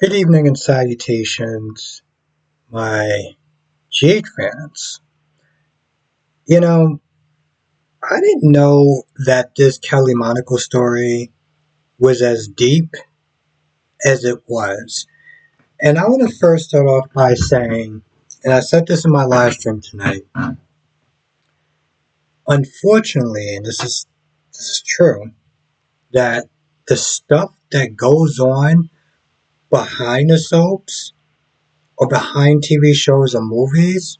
Good evening and salutations, my GH fans. You know, I didn't know that this Kelly Monaco story was as deep as it was. And I want to first start off by saying, and I said this in my live stream tonight, unfortunately, and this is true, that the stuff that goes on behind the soaps or behind TV shows or movies,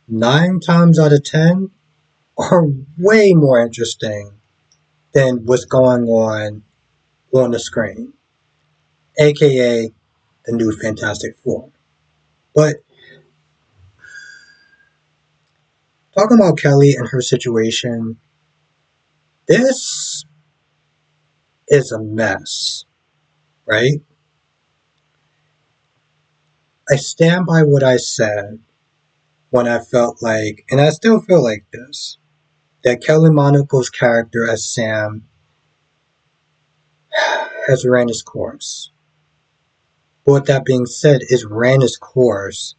9 times out of 10 are way more interesting than what's going on the screen, aka the new Fantastic Four. But talking about Kelly and her situation, this is a mess, right? I stand by what I said when I felt like, and I still feel like this, that Kelly Monaco's character as Sam has ran its course. But with that being said, it ran its course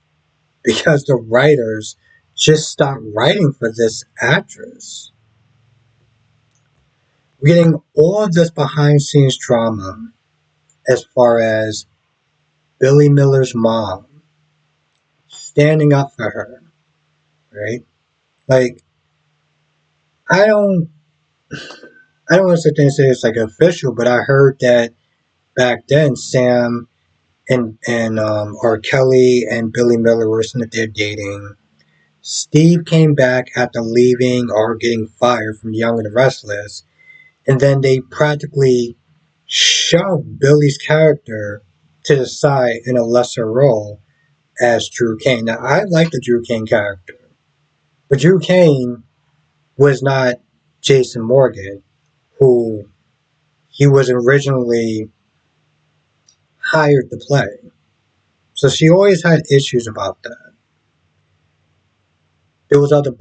because the writers just stopped writing for this actress. We're getting all of this behind scenes drama as far as Billy Miller's mom standing up for her, right? Like, I don't I don't want to sit there and say it's like official, but I heard that back then Sam and or Kelly and Billy Miller were saying that they're dating. Steve came back after leaving or getting fired from Young and the Restless, and then they practically shoved Billy's character to the side in a lesser role as Drew Kane. Now, I like the Drew Kane character, but Drew Kane was not Jason Morgan, who he was originally hired to play. So she always had issues about that. There was other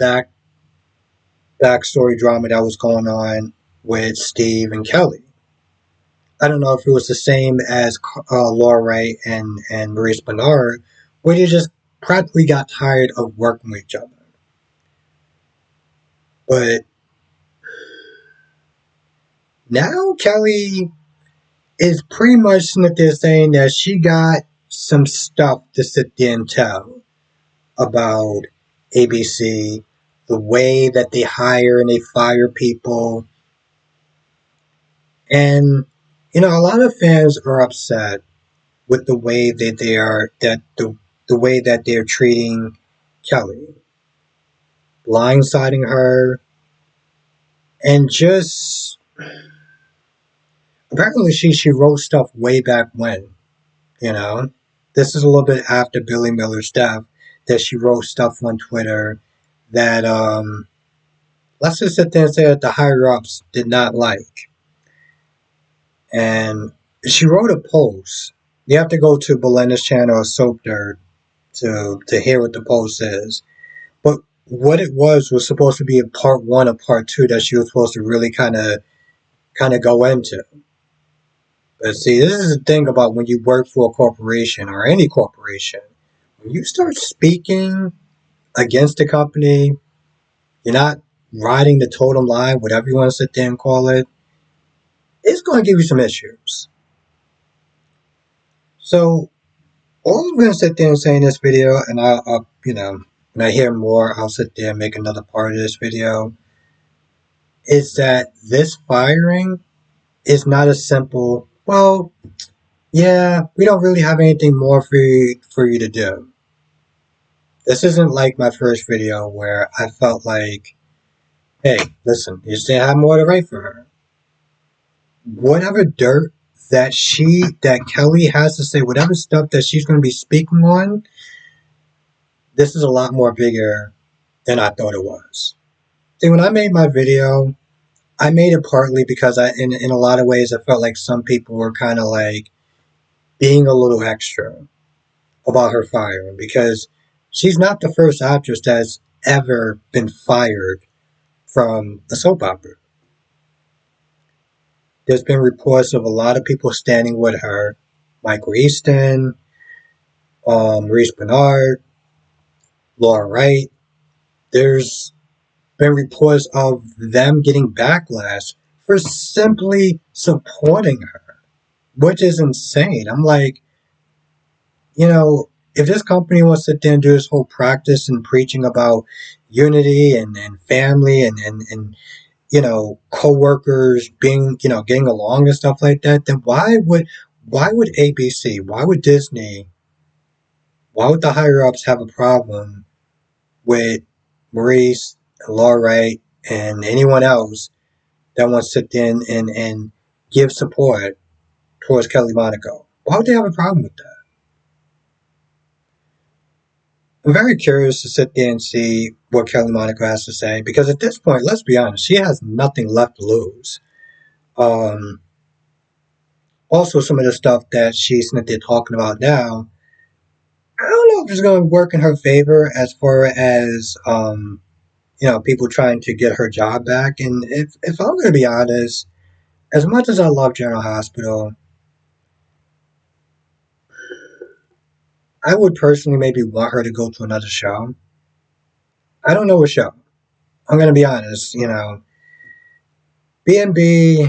backstory drama that was going on with Steve and Kelly. I don't know if it was the same as Laura Wright and Maurice Bernard, where they just practically got tired of working with each other. But now Kelly is pretty much sitting there saying that she got some stuff to sit there and tell about ABC, the way that they hire and they fire people. And, a lot of fans are upset with the way that the way that they're treating Kelly, blindsiding her, and just apparently she wrote stuff way back when, you know. This is a little bit after Billy Miller's death that she wrote stuff on Twitter that let's just sit there and say that the higher ups did not like. And she wrote a post. You have to go to Belinda's channel or Soap Dirt to hear what the post is. But what it was supposed to be a part one or part two that she was supposed to really kind of go into. But see, this is the thing about when you work for a corporation or any corporation. When you start speaking against the company, you're not riding the totem line, whatever you want to sit there and call it, it's going to give you some issues. So, all I'm going to sit there and say in this video, and I'll when I hear more, I'll sit there and make another part of this video, is that this firing is not a simple, well, yeah, we don't really have anything more for you to do. This isn't like my first video where I felt like, hey, listen, you just didn't have more to write for her. Whatever dirt that Kelly has to say, whatever stuff that she's going to be speaking on, this is a lot more bigger than I thought it was. See, when I made my video, I made it partly because in a lot of ways, I felt like some people were kind of like being a little extra about her firing because she's not the first actress that's ever been fired from a soap opera. There's been reports of a lot of people standing with her Michael Easton, Maurice Bernard, Laura Wright. There's been reports of them getting backlash for simply supporting her, which is insane. I'm like, if this company wants to sit there and do this whole practice and preaching about unity and family and co-workers being, getting along and stuff like that, then why would ABC, why would Disney, why would the higher ups have a problem with Maurice and Laura Wright and anyone else that wants to sit there and give support towards Kelly Monaco? Why would they have a problem with that? I'm very curious to sit there and see what Kelly Monaco has to say because at this point, let's be honest, she has nothing left to lose. Um, Also, some of the stuff that she's that they're talking about now, I don't know if it's going to work in her favor as far as people trying to get her job back. And if I'm going to be honest, as much as I love General Hospital, I would personally maybe want her to go to another show. I don't know what show. I'm going to be honest. B&B.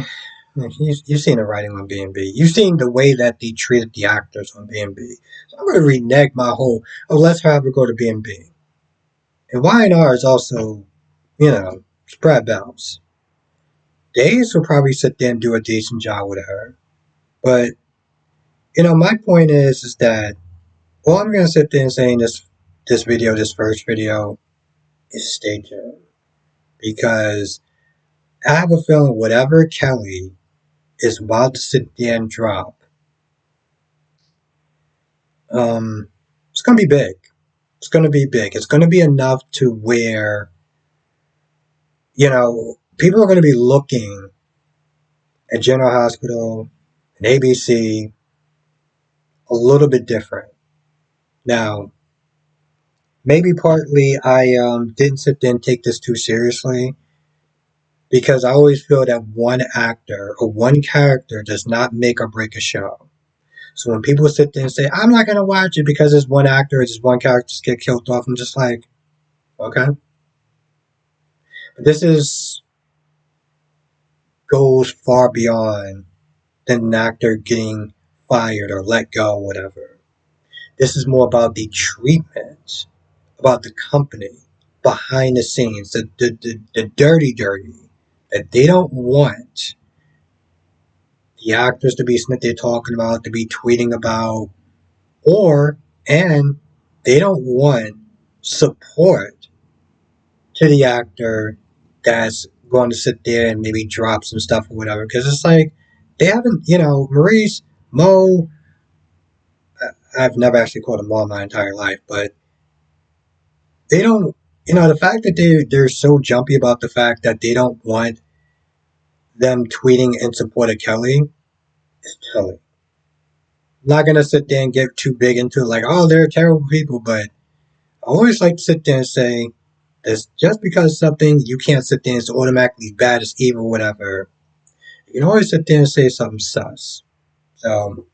You've seen the writing on B&B. You've seen the way that they treated the actors on B&B. So I'm going to renege my whole, oh, let's have her go to B&B. And Y&R is also, spread belts. Days will probably sit there and do a decent job with her. But, my point is that all I'm going to sit there and say in this first video, is stay tuned. Because I have a feeling whatever Kelly is about to sit there and drop, it's going to be big. It's going to be big. It's going to be enough to where, people are going to be looking at General Hospital and ABC a little bit different. Now, maybe partly I didn't sit there and take this too seriously because I always feel that one actor or one character does not make or break a show. So when people sit there and say, I'm not going to watch it because this one actor or this one character just get killed off, I'm just like, okay. But this goes far beyond than an actor getting fired or let go or whatever. This is more about the treatment, about the company, behind the scenes, the dirty, that they don't want the actors to be something they're talking about, to be tweeting about, and they don't want support to the actor that's going to sit there and maybe drop some stuff or whatever. Because it's like, they haven't, Maurice, Mo, I've never actually called him Mo my entire life, but they don't, the fact that they're so jumpy about the fact that they don't want them tweeting in support of Kelly is telling. I'm not gonna sit there and get too big into it, like, oh, they're terrible people, but I always like to sit there and say that just because something you can't sit there and it's automatically bad, it's evil, whatever. You can always sit there and say something sus. So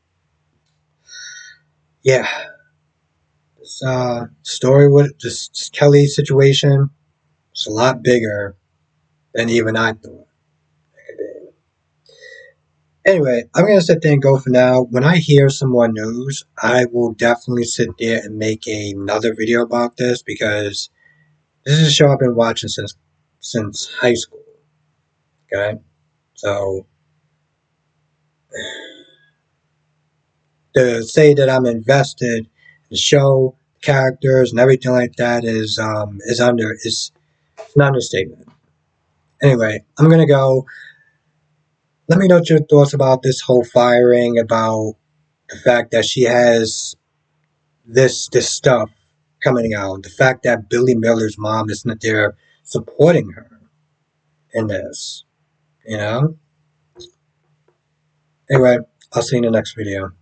yeah, this story with this Kelly situation is a lot bigger than even I thought. Anyway, I'm going to sit there and go for now. When I hear some more news, I will definitely sit there and make another video about this because this is a show I've been watching since high school. Okay? So to say that I'm invested in the show, characters, and everything like that is an understatement. Anyway, I'm going to go. Let me know your thoughts about this whole firing, about the fact that she has this stuff coming out. The fact that Billy Miller's mom isn't there supporting her in this, you know? Anyway, I'll see you in the next video.